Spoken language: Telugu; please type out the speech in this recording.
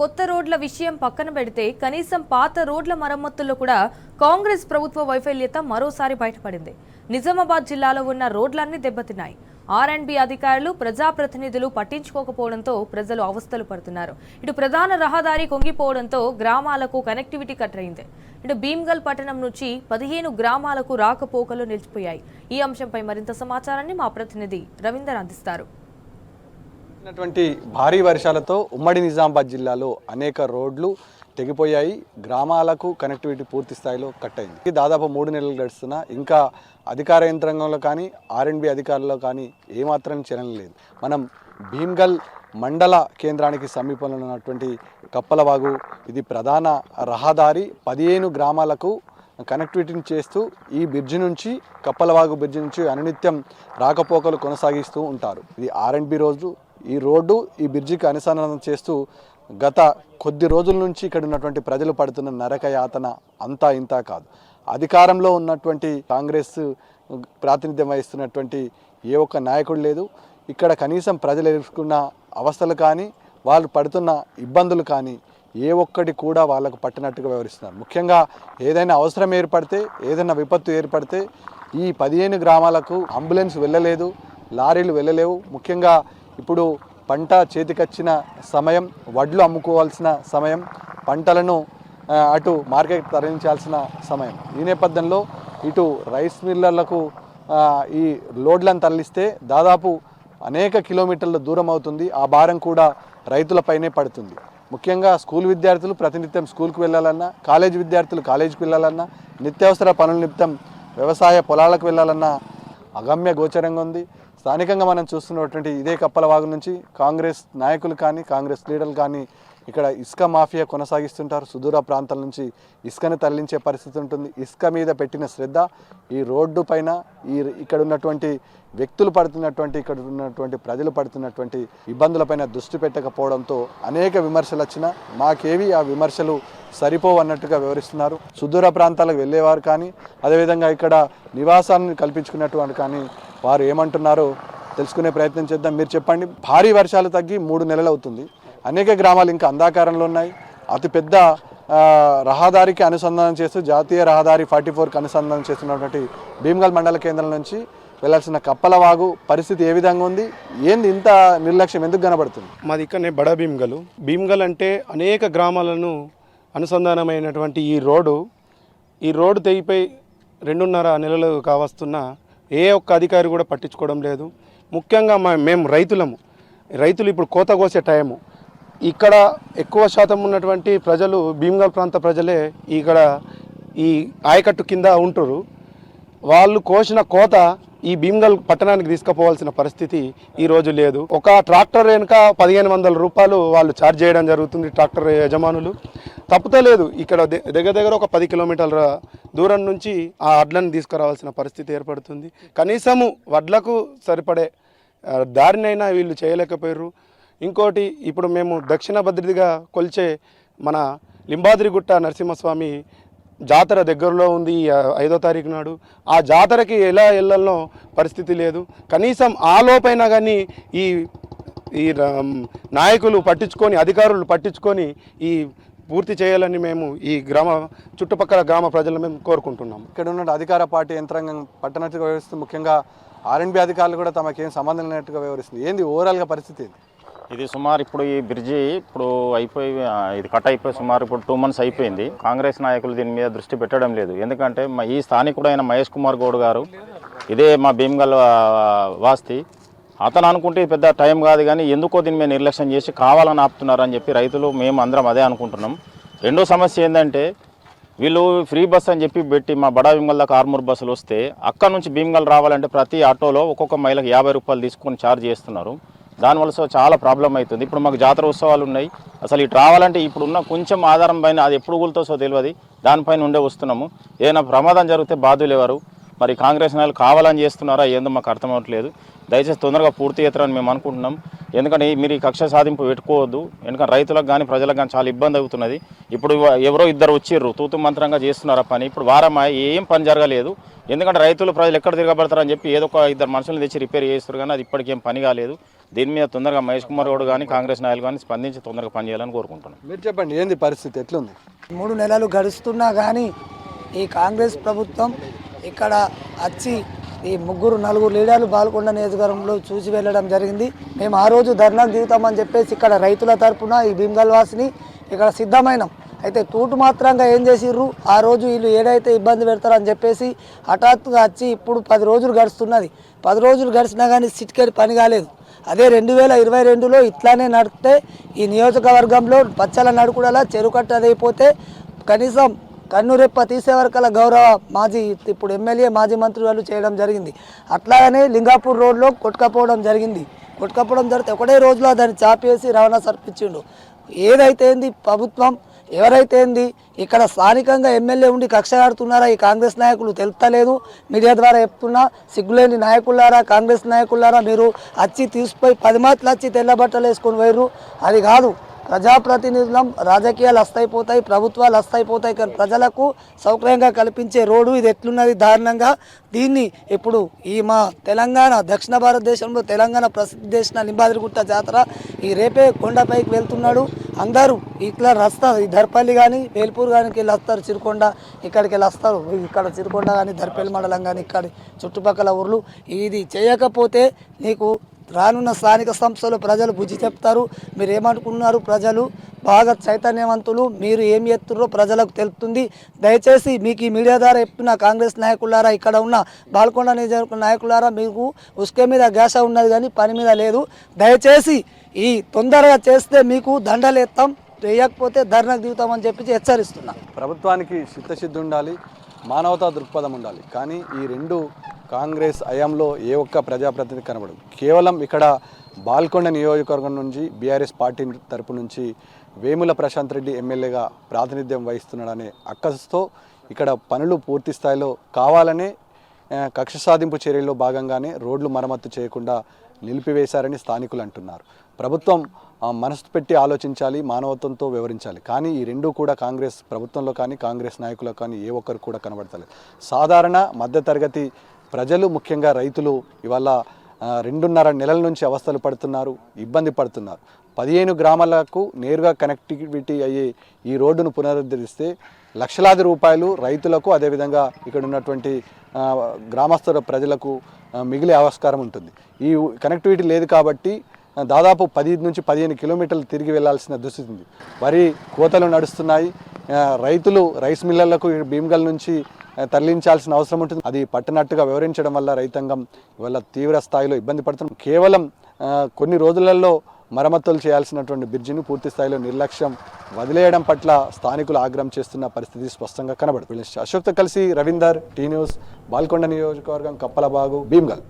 కొత్త రోడ్ల విషయం పక్కన పెడితే కనీసం పాత రోడ్ల మరమ్మతుల్లో కూడా కాంగ్రెస్ ప్రభుత్వ వైఫల్యత మరోసారి బయటపడింది. నిజామాబాద్ జిల్లాలో ఉన్న రోడ్లన్నీ దెబ్బతిన్నాయి. ఆర్ఎండ్బి అధికారులు ప్రజాప్రతినిధులు పట్టించుకోకపోవడంతో ప్రజలు అవస్థలు పడుతున్నారు. ఇటు ప్రధాన రహదారి కుంగిపోవడంతో గ్రామాలకు కనెక్టివిటీ కట్ అయింది. ఇటు భీమ్గల్ పట్టణం నుంచి 15 గ్రామాలకు రాకపోకలు నిలిచిపోయాయి. ఈ అంశంపై మరింత సమాచారాన్ని మా ప్రతినిధి రవీందర్ అందిస్తారు. భారీ వర్షాలతో ఉమ్మడి నిజామాబాద్ జిల్లాలో అనేక రోడ్లు తెగిపోయాయి. గ్రామాలకు కనెక్టివిటీ పూర్తి స్థాయిలో కట్ అయింది. దాదాపు 3 నెలలు గడుస్తున్నా ఇంకా అధికార యంత్రాంగంలో కానీ ఆర్ఎండ్బి అధికారుల్లో కానీ ఏమాత్రం చలనం లేదు. మనం భీమ్గల్ మండల కేంద్రానికి సమీపంలో ఉన్నటువంటి కప్పలవాగు, ఇది ప్రధాన రహదారి. 15 గ్రామాలకు కనెక్టివిటీని చేస్తూ ఈ బ్రిడ్జి నుంచి కప్పలవాగు బ్రిడ్జి నుంచి అనునిత్యం రాకపోకలు కొనసాగిస్తూ ఉంటారు. ఇది ఆర్ఎండ్బి ఈ రోడ్డు ఈ బ్రిడ్జికి అనుసంధానం చేస్తూ గత కొద్ది రోజుల నుంచి ఇక్కడ ఉన్నటువంటి ప్రజలు పడుతున్న నరక యాతన అంతా ఇంతా కాదు. అధికారంలో ఉన్నటువంటి కాంగ్రెస్ ప్రాతినిధ్యం వహిస్తున్నటువంటి ఏ ఒక్క నాయకుడు లేదు. ఇక్కడ కనీసం ప్రజలు ఎదుర్కొన్న అవస్థలు కానీ వాళ్ళు పడుతున్న ఇబ్బందులు కానీ ఏ ఒక్కటి కూడా వాళ్ళకు పట్టినట్టుగా వివరిస్తున్నారు. ముఖ్యంగా ఏదైనా అవసరం ఏర్పడితే, ఏదైనా విపత్తు ఏర్పడితే ఈ 15 గ్రామాలకు అంబులెన్స్ వెళ్ళలేదు, లారీలు వెళ్ళలేవు. ముఖ్యంగా ఇప్పుడు పంట చేతికొచ్చిన సమయం, వడ్లు అమ్ముకోవాల్సిన సమయం, పంటలను అటు మార్కెట్ తరలించాల్సిన సమయం. ఈ నేపథ్యంలో ఇటు రైస్ మిల్లర్లకు ఈ లోడ్లను తరలిస్తే దాదాపు అనేక కిలోమీటర్ల దూరం అవుతుంది. ఆ భారం కూడా రైతులపైనే పడుతుంది. ముఖ్యంగా స్కూల్ విద్యార్థులు ప్రతినిత్యం స్కూల్కి వెళ్ళాలన్నా, కాలేజీ విద్యార్థులు కాలేజీకి వెళ్ళాలన్నా, నిత్యావసర పనుల నిమిత్తం వ్యవసాయ పొలాలకు వెళ్ళాలన్నా అగమ్య గోచరంగా ఉంది. స్థానికంగా మనం చూస్తున్నటువంటి ఇదే కప్పలవాగు నుంచి కాంగ్రెస్ నాయకులు కానీ కాంగ్రెస్ లీడర్లు కానీ ఇక్కడ ఇసుక మాఫియా కొనసాగిస్తుంటారు. సుదూర ప్రాంతాల నుంచి ఇసుకను తరలించే పరిస్థితి ఉంటుంది. ఇసుక మీద పెట్టిన శ్రద్ధ ఈ రోడ్డు పైన ఇక్కడ ఉన్నటువంటి వ్యక్తులు పడుతున్నటువంటి, ఇక్కడ ఉన్నటువంటి ప్రజలు పడుతున్నటువంటి ఇబ్బందులపైన దృష్టి పెట్టకపోవడంతో అనేక విమర్శలు వచ్చినా మాకేవి ఆ విమర్శలు సరిపోవన్నట్టుగా వివరిస్తున్నారు. సుదూర ప్రాంతాలకు వెళ్ళేవారు కానీ అదేవిధంగా ఇక్కడ నివాసాన్ని కల్పించుకున్నటువంటి కానీ వారు ఏమంటున్నారో తెలుసుకునే ప్రయత్నం చేద్దాం. మీరు చెప్పండి, భారీ వర్షాలు తగ్గి 3 నెలలు అవుతుంది. అనేక గ్రామాలు ఇంకా అంధాకారంలో ఉన్నాయి. అతిపెద్ద రహదారికి అనుసంధానం చేస్తూ జాతీయ రహదారి 44కి అనుసంధానం చేస్తున్నటువంటి భీమ్గల్ మండల కేంద్రం నుంచి వెళ్లాల్సిన కప్పలవాగు పరిస్థితి ఏ విధంగా ఉంది? ఏంది ఇంత నిర్లక్ష్యం ఎందుకు కనబడుతుంది? మాది ఇక్కడనే బడా భీమ్గల్ అంటే అనేక గ్రామాలను అనుసంధానమైనటువంటి ఈ రోడ్డు తెగిపోయి 2.5 నెలలు కావస్తున్నా ఏ ఒక్క అధికారి కూడా పట్టించుకోవడం లేదు. ముఖ్యంగా మేము రైతులు ఇప్పుడు కోత కోసే టైము. ఇక్కడ ఎక్కువ శాతం ఉన్నటువంటి ప్రజలు భీమ్గల్ ప్రాంత ప్రజలే ఇక్కడ ఈ ఆయకట్టు కింద ఉంటారు. వాళ్ళు కోసిన కోత ఈ భీమ్గల్ పట్టణానికి తీసుకుపోవాల్సిన పరిస్థితి ఈరోజు లేదు. ఒక ట్రాక్టర్ వెనుక 1500 రూపాయలు వాళ్ళు ఛార్జ్ చేయడం జరుగుతుంది ట్రాక్టర్ యజమానులు. తప్పుతలేదు. ఇక్కడ దగ్గర ఒక 10 కిలోమీటర్ల దూరం నుంచి ఆ వడ్లను తీసుకురావాల్సిన పరిస్థితి ఏర్పడుతుంది. కనీసము వడ్లకు సరిపడే దారినైనా వీళ్ళు చేయలేకపోయారు. ఇంకోటి, ఇప్పుడు మేము దక్షిణ భద్రతగా కొలిచే మన లింబాద్రిగుట్ట నరసింహస్వామి జాతర దగ్గరలో ఉంది 5వ తారీఖు నాడు. ఆ జాతరకి ఎలా వెళ్ళాలనో పరిస్థితి లేదు. కనీసం ఆ లోపైనా కానీ ఈ నాయకులు పట్టించుకొని, అధికారులు పట్టించుకొని ఈ పూర్తి చేయాలని మేము ఈ చుట్టుపక్కల గ్రామ ప్రజలను మేము కోరుకుంటున్నాము. ఇక్కడ ఉన్న అధికార పార్టీ యంత్రాంగం పట్టనట్టుగా వ్యవహరిస్తుంది. ముఖ్యంగా ఆర్ఎండ్బి అధికారులు కూడా తమకేం సంబంధం లేనట్టుగా వ్యవహరిస్తుంది. ఏంది ఓవరాల్గా పరిస్థితి? ఇది సుమారు ఇప్పుడు ఈ బ్రిడ్జి ఇది కట్ అయిపోయి సుమారు ఇప్పుడు 2 months అయిపోయింది. కాంగ్రెస్ నాయకులు దీని మీద దృష్టి పెట్టడం లేదు. ఎందుకంటే ఈ స్థానికుడైన మహేష్ కుమార్ గౌడ్ గారు, ఇదే మా భీమ్గల్ వాస్తి, అతను అనుకుంటే పెద్ద టైం కాదు కానీ ఎందుకో దీని మీద నిర్లక్ష్యం చేసి కావాలని ఆపుతున్నారని చెప్పి రైతులు మేము అందరం అదే అనుకుంటున్నాం. రెండో సమస్య ఏంటంటే వీళ్ళు ఫ్రీ బస్ అని చెప్పి పెట్టి మా బడా భీమ్గల్ దాకా 6 బస్సులు వస్తే అక్కడ నుంచి భీమ్గల్ రావాలంటే ప్రతి ఆటోలో ఒక్కొక్క మహిళకు 50 రూపాయలు తీసుకొని ఛార్జ్ చేస్తున్నారు. దానివల్ల చాలా ప్రాబ్లం అవుతుంది. ఇప్పుడు మాకు జాతర ఉత్సవాలు ఉన్నాయి. అసలు ఇటు రావాలంటే ఇప్పుడున్న కొంచెం ఆధారం పైన అది ఎప్పుడు కూలుతో తెలియదు, దానిపైన ఉండే వస్తున్నాము. ఏదైనా ప్రమాదం జరిగితే బాధ్యులు ఎవరు? మరి కాంగ్రెస్ నాయకులు కావాలని చేస్తున్నారా ఏందో మాకు అర్థం అవ్వట్లేదు. దయచేసి తొందరగా పూర్తి చేస్తారని మేము అనుకుంటున్నాం. ఎందుకంటే మీరు ఈ కక్ష సాధింపు పెట్టుకోవద్దు. ఎందుకంటే రైతులకు కానీ ప్రజలకు కానీ చాలా ఇబ్బంది అవుతున్నది. ఇప్పుడు ఎవరో 2 వచ్చిర్రు, తూతు మంత్రంగా చేస్తున్నారా పని. ఇప్పుడు వారం ఏం పని జరగలేదు. ఎందుకంటే రైతులు ప్రజలు ఎక్కడ తిరగబడతారని చెప్పి ఏదో ఒక 2 మనుషులను తెచ్చి రిపేర్ చేస్తారు కానీ అది ఇప్పటికేం పని కాలేదు. దీని మీద తొందరగా మహేష్ కుమార్ గౌడ్ కానీ కాంగ్రెస్ నాయకులు కానీ స్పందించి తొందరగా పనిచేయాలని కోరుకుంటున్నాం. మీరు చెప్పండి, ఏంది పరిస్థితి, ఎట్లుంది? 3 నెలలు గడుస్తున్నా కానీ ఈ కాంగ్రెస్ ప్రభుత్వం ఇక్కడ వచ్చి ఈ 3-4 లీడర్లు బాల్కొండ నియోజకవర్గంలో చూసి వెళ్ళడం జరిగింది. మేము ఆ రోజు ధర్నాకు దిగుతామని చెప్పేసి ఇక్కడ రైతుల తరపున ఈ భీమ్గల్ వాసిని ఇక్కడ సిద్ధమైనాం. అయితే తూటు మాత్రంగా ఏం చేసిర్రు, ఆ రోజు వీళ్ళు ఏదైతే ఇబ్బంది పెడతారని చెప్పేసి హఠాత్తుగా వచ్చి ఇప్పుడు 10 రోజులు గడుస్తున్నది. 10 రోజులు గడిచినా కానీ సిట్కేడి పని కాలేదు. అదే 2022లో ఇట్లానే నడిస్తే ఈ నియోజకవర్గంలో పచ్చల నడుకుడలా చెరుకట్టదైపోతే కనీసం కన్నురెప్ప తీసే వరకల గౌరవ మాజీ ఇప్పుడు ఎమ్మెల్యే మాజీ మంత్రి వాళ్ళు చేయడం జరిగింది. అట్లాగనే లింగాపూర్ రోడ్లో కొట్టుకపోవడం జరిగింది. కొట్టుకపోవడం జరిగితే ఒకటే రోజులో దాన్ని చాపేసి రవాణా సర్పించిండు. ఏదైతే ఏంది ప్రభుత్వం, ఎవరైతే ఏంది ఇక్కడ స్థానికంగా ఎమ్మెల్యే ఉండి కక్ష ఆడుతున్నారా ఈ కాంగ్రెస్ నాయకులు తెలుస్తలేదు. మీడియా ద్వారా చెప్తున్నా, సిగ్గులేని నాయకులారా, కాంగ్రెస్ నాయకులారా, మీరు వచ్చి తీసిపోయి 10 మాటలు వచ్చి తెల్ల బట్టలు వేసుకొని పోయిర్రు. అది కాదు, ప్రజాప్రతినిధులం, రాజకీయాలు అస్తైపోతాయి, ప్రభుత్వాలు అస్తైపోతాయి, కానీ ప్రజలకు సౌకర్యంగా కల్పించే రోడ్డు ఇది ఎట్లున్నది దారుణంగా. దీన్ని ఇప్పుడు ఈ మా తెలంగాణ దక్షిణ భారతదేశంలో తెలంగాణ ప్రసిద్ధి చేసిన లింబాద్రిగుట్ట జాతర ఈ రేపే కొండపైకి వెళ్తున్నాడు. అందరూ ఇట్లా వస్తారు, ఈ దర్పల్లి కానీ వేల్పూర్ కానీ వెళ్ళి వస్తారు, చిరుకొండ ఇక్కడికి వెళ్ళి వస్తారు. ఇక్కడ చిరుకొండ కానీ దర్పల్లి మండలం కానీ ఇక్కడ చుట్టుపక్కల ఊర్లు. ఇది చేయకపోతే నీకు రానున్న స్థానిక సంస్థలు ప్రజలు బుద్ధి చెప్తారు. మీరు ఏమనుకున్నారు, ప్రజలు బాగా చైతన్యవంతులు, మీరు ఏం చేస్తున్నారో ప్రజలకు తెలుపుతుంది. దయచేసి మీకు ఈ మీడియా ద్వారా చెప్తున్న కాంగ్రెస్ నాయకులారా, ఇక్కడ ఉన్న బాల్కొండ నియోజకవర్గ నాయకులారా, మీకు ఉసుకే మీద గ్యాస ఉన్నది కానీ పని మీద లేదు. దయచేసి ఈ తొందరగా చేస్తే మీకు దండలు ఎత్తాం, వేయకపోతే ధర్నాకు దిగుతామని చెప్పి హెచ్చరిస్తున్నా. ప్రభుత్వానికి చిత్తశుద్ధి ఉండాలి, మానవతా దృక్పథం ఉండాలి. కానీ ఈ రెండు కాంగ్రెస్ హయాంలో ఏ ఒక్క ప్రజాప్రతినిధి కనబడదు. కేవలం ఇక్కడ బాల్కొండ నియోజకవర్గం నుంచి బీఆర్ఎస్ పార్టీ తరపు నుంచి వేముల ప్రశాంత్ రెడ్డి ఎమ్మెల్యేగా ప్రాతినిధ్యం వహిస్తున్నాడనే అక్కసుతో ఇక్కడ పనులు పూర్తి స్థాయిలో కావాలనే కక్ష సాధింపు చర్యల్లో భాగంగానే రోడ్లు మరమ్మతు చేయకుండా నిలిపివేశారని స్థానికులు అంటున్నారు. ప్రభుత్వం మనసు పెట్టి ఆలోచించాలి, మానవత్వంతో వివరించాలి. కానీ ఈ రెండూ కూడా కాంగ్రెస్ ప్రభుత్వంలో కానీ కాంగ్రెస్ నాయకులకు కానీ ఏ ఒక్కరు కూడా కనబడతలేదు. సాధారణ మధ్యతరగతి ప్రజలు, ముఖ్యంగా రైతులు ఇవాళ 2.5 నెలల నుంచి అవస్థలు పడుతున్నారు, ఇబ్బంది పడుతున్నారు. 15 గ్రామాలకు నేరుగా కనెక్టివిటీ అయ్యే ఈ రోడ్డును పునరుద్ధరిస్తే లక్షలాది రూపాయలు రైతులకు, అదేవిధంగా ఇక్కడ ఉన్నటువంటి గ్రామస్తుల ప్రజలకు మిగిలే ఆస్కారం ఉంటుంది. ఈ కనెక్టివిటీ లేదు కాబట్టి దాదాపు 10 నుంచి 15 కిలోమీటర్లు తిరిగి వెళ్లాల్సిన దుస్థితి ఉంది. వరి కోతలు నడుస్తున్నాయి. రైతులు రైస్ మిల్లర్లకు భీమ్గల్ నుంచి తరలించాల్సిన అవసరం ఉంటుంది. అది పట్టనట్టుగా వివరించడం వల్ల రైతాంగం ఇవాళ తీవ్ర స్థాయిలో ఇబ్బంది పడుతుంది. కేవలం కొన్ని రోజులలో మరమ్మతులు చేయాల్సినటువంటి బ్రిడ్జిని పూర్తి స్థాయిలో నిర్లక్ష్యం వదిలేయడం పట్ల స్థానికులు ఆగ్రహం చేస్తున్న పరిస్థితి స్పష్టంగా కనబడుతుంది. అశోక్తో కలిసి రవీందర్, టీ న్యూస్, బాల్కొండ నియోజకవర్గం, కప్పలబాగు, భీమ్గల్.